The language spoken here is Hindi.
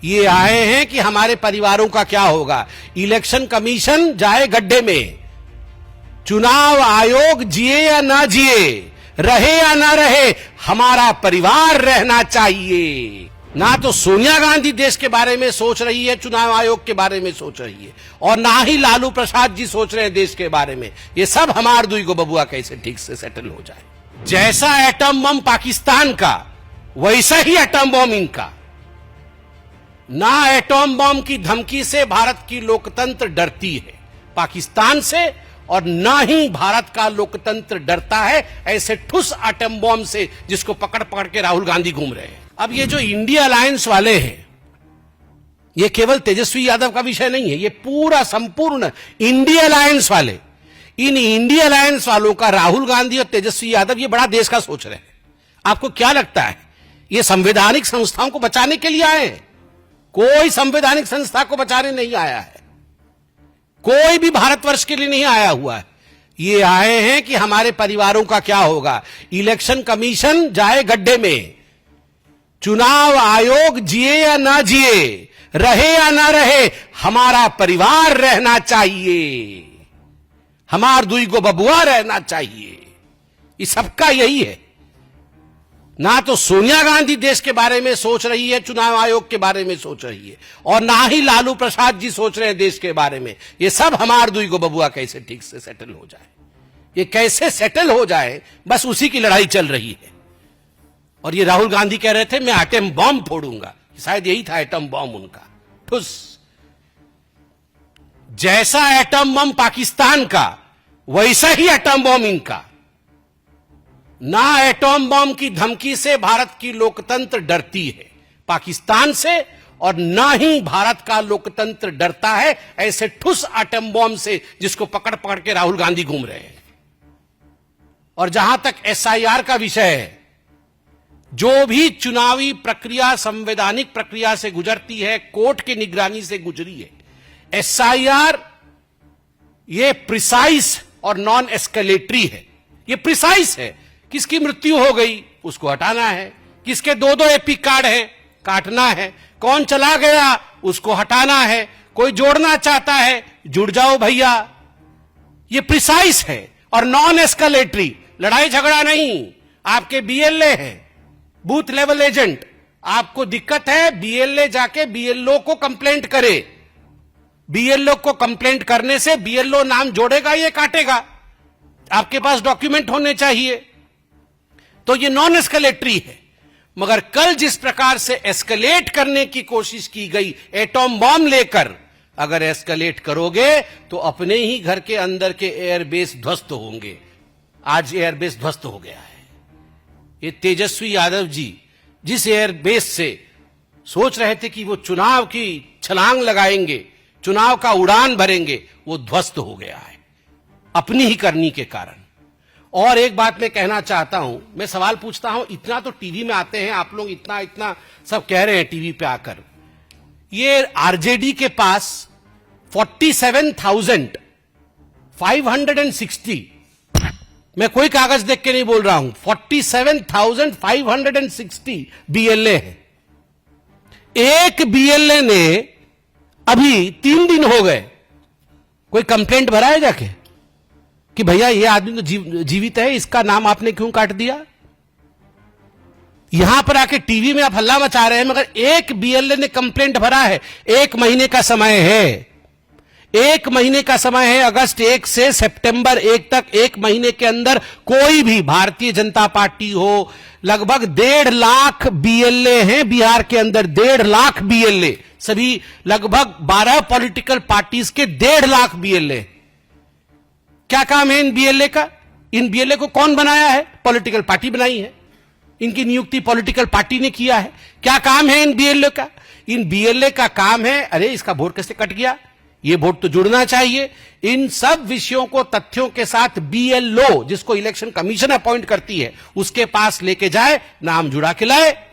ये आए हैं कि हमारे परिवारों का क्या होगा। इलेक्शन कमीशन जाए गड्ढे में, चुनाव आयोग जिए या ना जिए, रहे या ना रहे, हमारा परिवार रहना चाहिए। ना तो सोनिया गांधी देश के बारे में सोच रही है, चुनाव आयोग के बारे में सोच रही है, और ना ही लालू प्रसाद जी सोच रहे हैं देश के बारे में। ये सब हमार दुई को बबुआ कैसे ठीक से सेटल हो जाए। जैसा एटम बम पाकिस्तान का, वैसा ही एटम बम इनका। ना एटम बम की धमकी से भारत की लोकतंत्र डरती है पाकिस्तान से, और ना ही भारत का लोकतंत्र डरता है ऐसे ठुस एटम बम से जिसको पकड़ पकड़ के राहुल गांधी घूम रहे हैं। अब ये जो इंडिया अलायंस वाले हैं, ये केवल तेजस्वी यादव का विषय नहीं है, ये पूरा संपूर्ण इंडिया अलायंस वाले, इन इंडिया अलायंस वालों का राहुल गांधी और तेजस्वी यादव ये बड़ा देश का सोच रहे हैं। आपको क्या लगता है ये संवैधानिक संस्थाओं को बचाने के लिए आए हैं? कोई संवैधानिक संस्था को बचाने नहीं आया है, कोई भी भारतवर्ष के लिए नहीं आया हुआ है। ये आए हैं कि हमारे परिवारों का क्या होगा। इलेक्शन कमीशन जाए गड्ढे में, चुनाव आयोग जिए या ना जिए, रहे या ना रहे, हमारा परिवार रहना चाहिए, हमार दुई को बबुआ रहना चाहिए। ये सबका यही है। ना तो सोनिया गांधी देश के बारे में सोच रही है, चुनाव आयोग के बारे में सोच रही है, और ना ही लालू प्रसाद जी सोच रहे हैं देश के बारे में। ये सब हमार दुई को बबुआ कैसे ठीक से सेटल हो जाए, ये कैसे सेटल हो जाए, बस उसी की लड़ाई चल रही है। और ये राहुल गांधी कह रहे थे मैं एटम बॉम्ब फोड़ूंगा, शायद यही था एटम बॉम्ब उनका। ठुस। जैसा एटम बम पाकिस्तान का, वैसा ही एटम बम इनका। ना एटम बम की धमकी से भारत की लोकतंत्र डरती है पाकिस्तान से, और ना ही भारत का लोकतंत्र डरता है ऐसे ठुस एटम बम से जिसको पकड़ पकड़ के राहुल गांधी घूम रहे हैं। और जहां तक एसआईआर का विषय है, जो भी चुनावी प्रक्रिया संवैधानिक प्रक्रिया से गुजरती है, कोर्ट की निगरानी से गुजरी है। एसआईआर ये प्रिसाइज और नॉन एस्केलेटरी है। ये प्रिसाइज है, किसकी मृत्यु हो गई उसको हटाना है, किसके दो दो एपिक कार्ड है काटना है, कौन चला गया उसको हटाना है, कोई जोड़ना चाहता है जुड़ जाओ भैया। ये प्रिसाइज है और नॉन एस्केलेटरी। लड़ाई झगड़ा नहीं। आपके बीएलए हैं, बूथ लेवल एजेंट, आपको दिक्कत है, बीएलए जाके बीएलओ को कंप्लेंट करे। बीएलओ को कंप्लेंट करने से बीएलओ नाम जोड़ेगा, ये काटेगा। आपके पास डॉक्यूमेंट होने चाहिए। तो ये नॉन एस्केलेटरी है। मगर कल जिस प्रकार से एस्केलेट करने की कोशिश की गई एटॉम बॉम्ब लेकर, अगर एस्केलेट करोगे तो अपने ही घर के अंदर के एयरबेस ध्वस्त होंगे। आज एयरबेस ध्वस्त हो गया है। ये तेजस्वी यादव जी जिस एयरबेस से सोच रहे थे कि वो चुनाव की छलांग लगाएंगे, चुनाव का उड़ान भरेंगे, वो ध्वस्त हो गया है अपनी ही करनी के कारण। और एक बात मैं कहना चाहता हूं, मैं सवाल पूछता हूं, इतना तो टीवी में आते हैं आप लोग, इतना इतना सब कह रहे हैं टीवी पे आकर। ये आरजेडी के पास 47,560, मैं कोई कागज देख के नहीं बोल रहा हूं, 47,560 बीएलए है। एक बीएलए ने अभी 3 दिन हो गए कोई कंप्लेंट भरा है जाके कि भैया ये आदमी तो जीवित है, इसका नाम आपने क्यों काट दिया? यहां पर आके टीवी में आप हल्ला मचा रहे हैं, मगर एक बीएलए ने कंप्लेंट भरा है। 1 महीने का समय है, 1 महीने का समय है। अगस्त 1 से सितंबर 1 तक 1 महीने के अंदर कोई भी भारतीय जनता पार्टी हो, लगभग 1.5 लाख बीएलए हैं बिहार के अंदर, 1.5 लाख बीएलए, सभी लगभग 12 पॉलिटिकल पार्टीज के 1.5 लाख बीएलए। क्या काम है इन बीएलए का? इन बीएलए को कौन बनाया है? पॉलिटिकल पार्टी बनाई है। इनकी नियुक्ति पॉलिटिकल पार्टी ने किया है। क्या काम है इन बीएलए का? इन बीएलए का काम है, अरे इसका वोट कैसे कट गया, ये वोट तो जुड़ना चाहिए। इन सब विषयों को तथ्यों के साथ बीएलओ, जिसको इलेक्शन कमीशन अपॉइंट करती है, उसके पास लेके जाए, नाम जुड़ा के लाए।